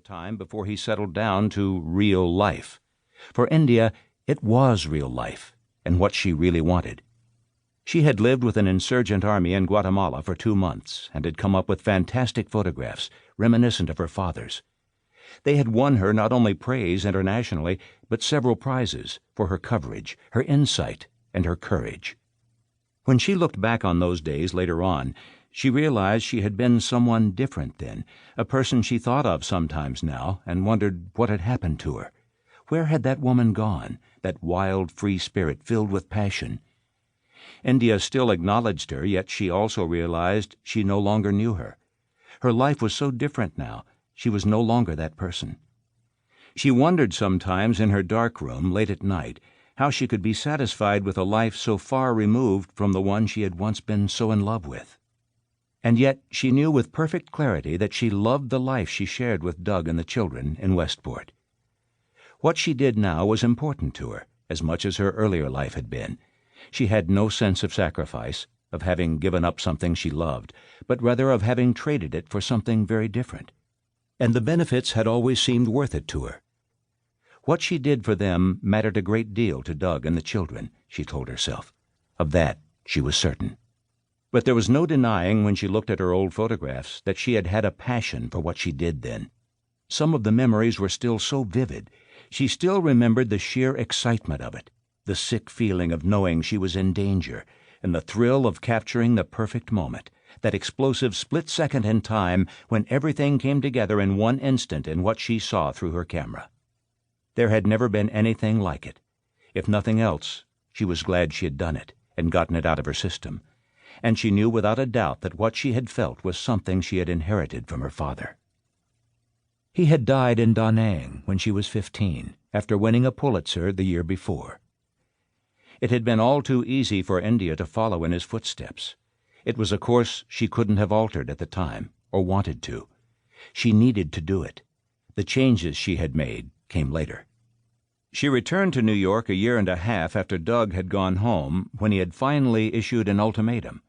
time before he settled down to real life. For India, it was real life, and what she really wanted. She had lived with an insurgent army in Guatemala for 2 months and had come up with fantastic photographs reminiscent of her father's. They had won her not only praise internationally, but several prizes for her coverage, her insight, and her courage. When she looked back on those days later on, she realized she had been someone different then, a person she thought of sometimes now and wondered what had happened to her. Where had that woman gone, that wild, free spirit filled with passion? India still acknowledged her, yet she also realized she no longer knew her. Her life was so different now, she was no longer that person. She wondered sometimes in her dark room late at night how she could be satisfied with a life so far removed from the one she had once been so in love with. And yet she knew with perfect clarity that she loved the life she shared with Doug and the children in Westport. What she did now was important to her, as much as her earlier life had been. She had no sense of sacrifice, of having given up something she loved, but rather of having traded it for something very different. And the benefits had always seemed worth it to her. What she did for them mattered a great deal to Doug and the children, she told herself. Of that she was certain. But there was no denying when she looked at her old photographs that she had had a passion for what she did then. Some of the memories were still so vivid. She still remembered the sheer excitement of it, the sick feeling of knowing she was in danger, and the thrill of capturing the perfect moment, that explosive split second in time when everything came together in one instant in what she saw through her camera. There had never been anything like it. If nothing else, she was glad she had done it and gotten it out of her system. And she knew without a doubt that what she had felt was something she had inherited from her father. He had died in Da Nang when she was 15, after winning a Pulitzer the year before. It had been all too easy for India to follow in his footsteps. It was a course she couldn't have altered at the time, or wanted to. She needed to do it. The changes she had made came later. She returned to New York a year and a half after Doug had gone home, when he had finally issued an ultimatum.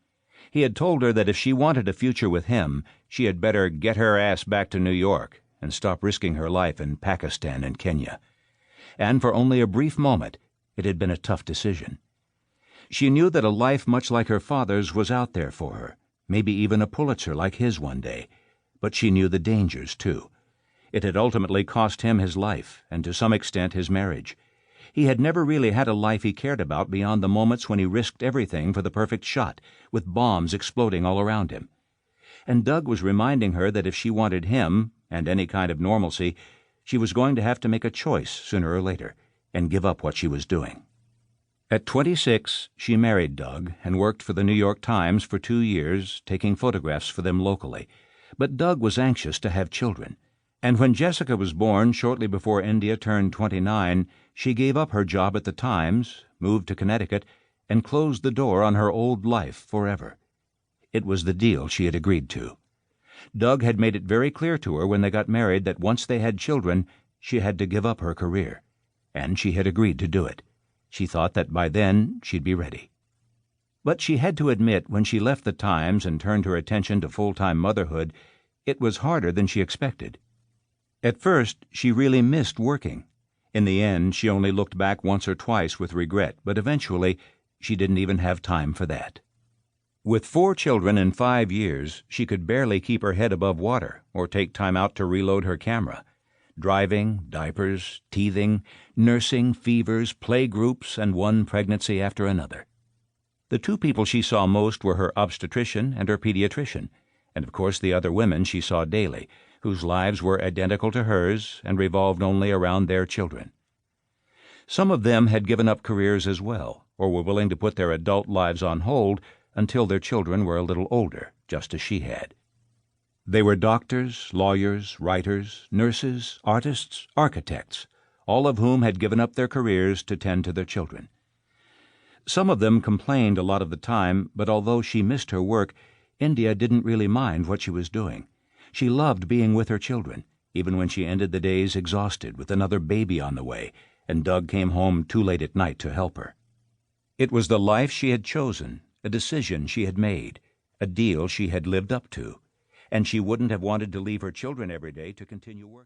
He had told her that if she wanted a future with him, she had better get her ass back to New York and stop risking her life in Pakistan and Kenya. And for only a brief moment, it had been a tough decision. She knew that a life much like her father's was out there for her, maybe even a Pulitzer like his one day, but she knew the dangers, too. It had ultimately cost him his life, and to some extent his marriage. He had never really had a life he cared about beyond the moments when he risked everything for the perfect shot, with bombs exploding all around him. And Doug was reminding her that if she wanted him, and any kind of normalcy, she was going to have to make a choice sooner or later, and give up what she was doing. At 26, she married Doug and worked for the New York Times for 2 years, taking photographs for them locally. But Doug was anxious to have children. And when Jessica was born shortly before India turned 29, she gave up her job at the Times, moved to Connecticut, and closed the door on her old life forever. It was the deal she had agreed to. Doug had made it very clear to her when they got married that once they had children, she had to give up her career. And she had agreed to do it. She thought that by then she'd be ready. But she had to admit when she left the Times and turned her attention to full-time motherhood, it was harder than she expected. At first, she really missed working. In the end, she only looked back once or twice with regret, but eventually, she didn't even have time for that. With 4 children in 5 years, she could barely keep her head above water or take time out to reload her camera. Driving, diapers, teething, nursing, fevers, playgroups, and one pregnancy after another. The 2 people she saw most were her obstetrician and her pediatrician, and of course the other women she saw daily, whose lives were identical to hers and revolved only around their children. Some of them had given up careers as well, or were willing to put their adult lives on hold until their children were a little older, just as she had. They were doctors, lawyers, writers, nurses, artists, architects, all of whom had given up their careers to tend to their children. Some of them complained a lot of the time, but although she missed her work, India didn't really mind what she was doing. She loved being with her children, even when she ended the days exhausted with another baby on the way, and Doug came home too late at night to help her. It was the life she had chosen, a decision she had made, a deal she had lived up to, and she wouldn't have wanted to leave her children every day to continue working.